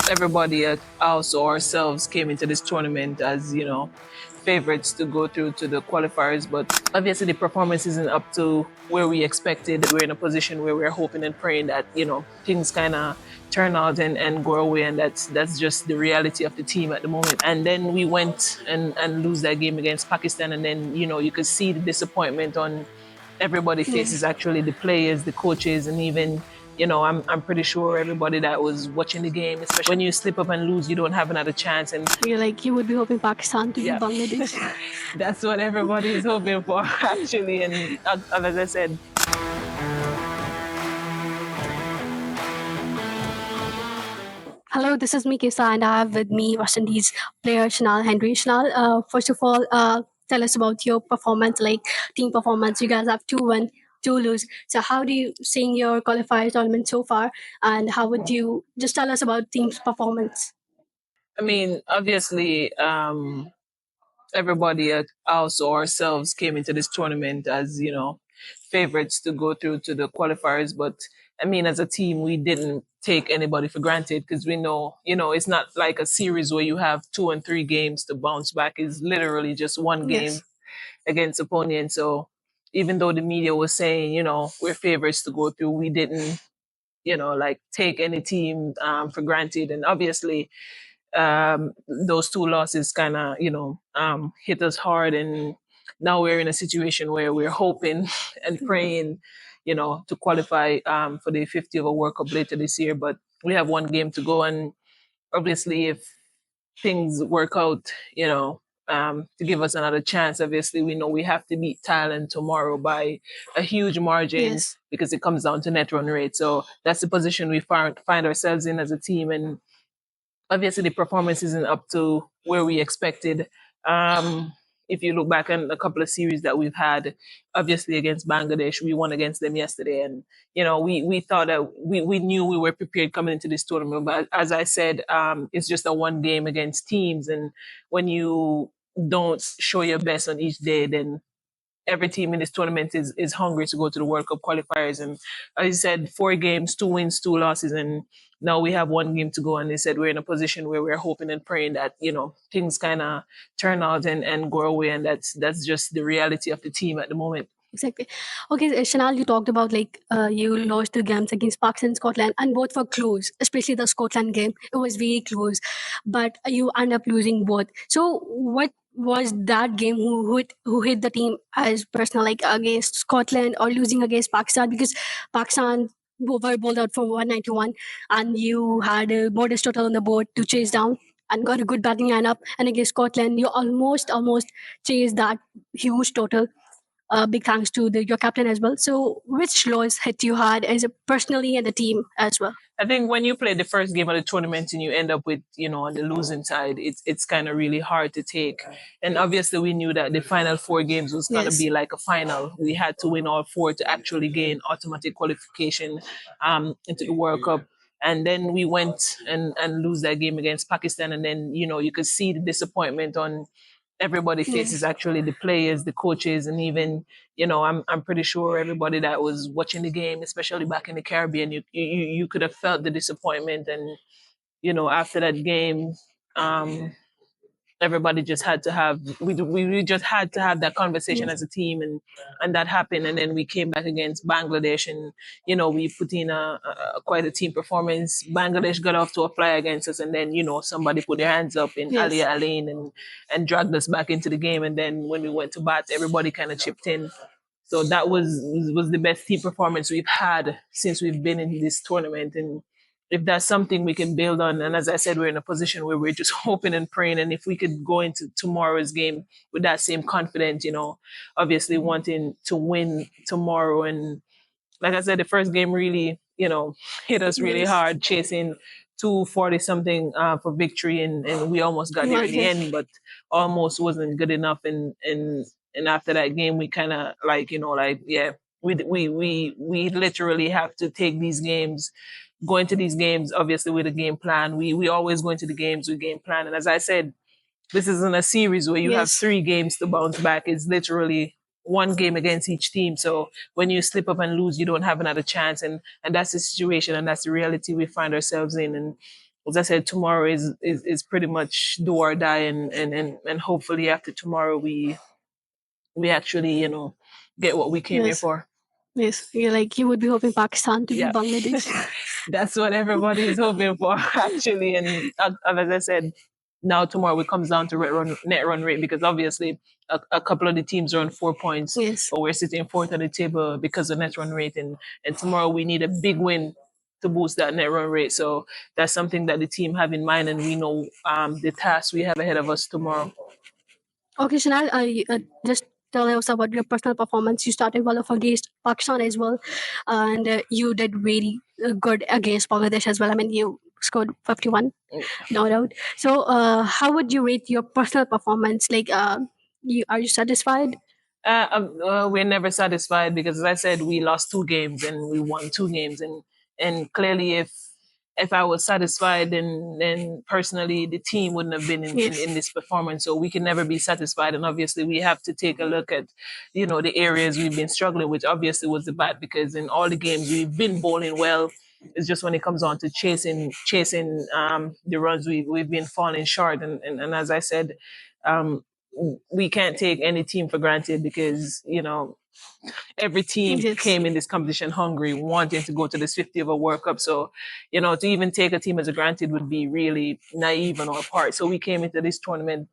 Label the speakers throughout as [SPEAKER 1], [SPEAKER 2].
[SPEAKER 1] everybody also ourselves came into this tournament as, favorites to go through to the qualifiers. But obviously the performance isn't up to where we expected. We're in a position where we're hoping and praying that, things kind of turn out and go away. And that's just the reality of the team at the moment. And then we went and lose that game against Pakistan. And then, you could see the disappointment on everybody faces, actually the players, the coaches, and even I'm pretty sure everybody that was watching the game, especially when you slip up and lose, you don't have another chance. And
[SPEAKER 2] You're like, you would be hoping Pakistan to
[SPEAKER 1] Yeah.
[SPEAKER 2] beat Bangladesh.
[SPEAKER 1] that's what everybody is hoping for, actually. And as I said,
[SPEAKER 2] Hello, this is me, Kisa, and I have with me West Indies player Chinelle Henry. Chinelle, first of all, tell us about your performance, like team performance. You guys have 2 win, 2 lose. So, how do you seeing your qualifier tournament so far, and how would you just tell us about team's performance?
[SPEAKER 1] I mean, obviously, everybody also ourselves came into this tournament as, favorites to go through to the qualifiers. But I mean, as a team, we didn't take anybody for granted because we know, it's not like a series where you have 2 and 3 games to bounce back. It's literally just one game
[SPEAKER 2] Yes.
[SPEAKER 1] against opponent. So even though the media was saying, we're favorites to go through, we didn't, like take any team for granted. And obviously, those 2 losses kind of, hit us hard. And now we're in a situation where we're hoping and praying, to qualify for the 50 over World Cup later this year. But we have one game to go. And obviously, if things work out, to give us another chance, obviously, we know we have to beat Thailand tomorrow by a huge margin.
[SPEAKER 2] Yes.
[SPEAKER 1] Because it comes down to net run rate. So that's the position we find ourselves in as a team. And obviously the performance isn't up to where we expected. If you look back on a couple of series that we've had, obviously against Bangladesh, we won against them yesterday, and we thought that we knew we were prepared coming into this tournament. But as I said, it's just a one game against teams, and when you don't show your best on each day, then every team in this tournament is hungry to go to the World Cup qualifiers. And as I said, 4 games, 2 wins, 2 losses, and now we have one game to go. And they said we're in a position where we're hoping and praying that things kind of turn out and go away. And that's just the reality of the team at the moment.
[SPEAKER 2] Exactly. Okay, Chanel, you talked about like you lost 2 games against Pakistan and Scotland, and both were close, especially the Scotland game. It was very close, but you end up losing both. So, what was that game who hit the team as personal, like against Scotland or losing against Pakistan? Because Pakistan were bowled out for 191, and you had a modest total on the board to chase down. And got a good batting lineup, and against Scotland, you almost chased that huge total. Big thanks to your captain as well. So, which loss hit you hard as a personally and the team as well?
[SPEAKER 1] I think when you play the first game of the tournament and you end up with, on the losing side, it's kind of really hard to take. And obviously, we knew that the final 4 games was going to
[SPEAKER 2] Yes.
[SPEAKER 1] be like a final. We had to win all 4 to actually gain automatic qualification into the World Cup. And then we went and lose that game against Pakistan. And then, you could see the disappointment on everybody faces, actually the players, the coaches, and even I'm pretty sure everybody that was watching the game, especially back in the Caribbean, you could have felt the disappointment. And after that game, um, everybody just had to have we just had to have that conversation as a team, and that happened. And then we came back against Bangladesh, and we put in a quite a team performance. Bangladesh got off to a fly against us, and then somebody put their hands up in Ali Aline and dragged us back into the game. And then when we went to bat, everybody kind of chipped in. So that was the best team performance we've had since we've been in this tournament. And if that's something we can build on, and as I said, we're in a position where we're just hoping and praying. And if we could go into tomorrow's game with that same confidence, obviously wanting to win tomorrow. And like I said, the first game really, hit us really hard, chasing 240 something for victory, and we almost got there in the end, but almost wasn't good enough. And after that game, we kind of we literally have to take these games, go into these games obviously with a game plan. We always go into the games with game plan, and as I said, this isn't a series where you have 3 games to bounce back. It's literally one game against each team. So when you slip up and lose, you don't have another chance. And that's the situation, and that's the reality we find ourselves in. And as I said, tomorrow is pretty much do or die, and hopefully after tomorrow we actually get what we came here
[SPEAKER 2] Yes.
[SPEAKER 1] for.
[SPEAKER 2] Yes. You would be hoping Pakistan to beat
[SPEAKER 1] Yeah,
[SPEAKER 2] Bangladesh.
[SPEAKER 1] that's what everybody is hoping for actually. And as I said, now tomorrow it comes down to net run rate, because obviously a couple of the teams are on 4 points,
[SPEAKER 2] Yes.
[SPEAKER 1] but we're sitting fourth on the table because of net run rate, and tomorrow we need a big win to boost that net run rate. So that's something that the team have in mind, and we know the task we have ahead of us tomorrow.
[SPEAKER 2] Okay, Chanel, just tell us about your personal performance. You started well off against Pakistan as well, and you did very good against Bangladesh as well. I mean, you scored 51, no doubt. So, how would you rate your personal performance? Are you satisfied?
[SPEAKER 1] We're never satisfied, because, as I said, we lost 2 games and we won 2 games, and clearly, if I was satisfied, then personally the team wouldn't have been
[SPEAKER 2] Yes.
[SPEAKER 1] in this performance. So we can never be satisfied, and obviously we have to take a look at the areas we've been struggling, which obviously was the bat, because in all the games we've been bowling well. It's just when it comes on to chasing the runs, we've been falling short, and as I said. Um, we can't take any team for granted, because every team
[SPEAKER 2] Yes.
[SPEAKER 1] came in this competition hungry, wanting to go to this 50 over World Cup. So to even take a team as a granted would be really naive on our part. So we came into this tournament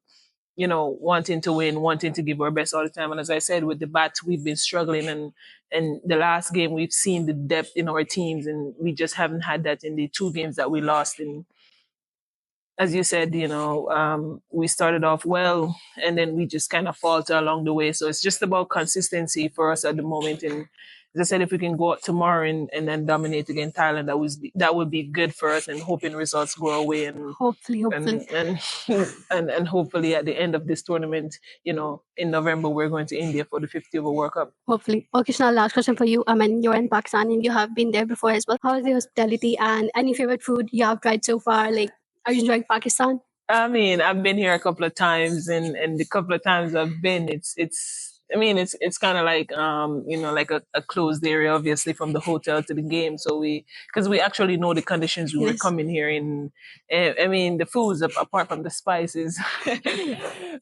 [SPEAKER 1] wanting to win, wanting to give our best all the time. And as I said, with the bats, we've been struggling, and the last game we've seen the depth in our teams, and we just haven't had that in the 2 games that we lost. And as you said, we started off well, and then we just kind of falter along the way. So it's just about consistency for us at the moment. And as I said, if we can go out tomorrow and then dominate against Thailand, that would be good for us, and hoping results go away,
[SPEAKER 2] Hopefully.
[SPEAKER 1] and and hopefully at the end of this tournament, in November we're going to India for the 50 over World Cup.
[SPEAKER 2] Hopefully. Okay, so now last question for you. I mean, you're in Pakistan and you have been there before as well. How is the hospitality and any favorite food you have tried so far? Are you enjoying Pakistan?
[SPEAKER 1] I mean, I've been here a couple of times, and the couple of times I've been, it's kind of like like a closed area, obviously, from the hotel to the game. So because we actually know the conditions we were
[SPEAKER 2] Yes.
[SPEAKER 1] coming here in. I mean, the foods, apart from the spices,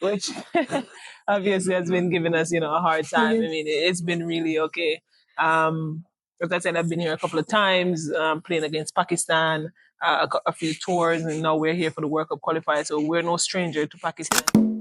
[SPEAKER 1] which obviously has been giving us a hard time. I
[SPEAKER 2] Yes.
[SPEAKER 1] mean, it's been really okay. As I said, I've been here a couple of times, playing against Pakistan, a few tours, and now we're here for the World Cup qualifier. So we're no stranger to Pakistan.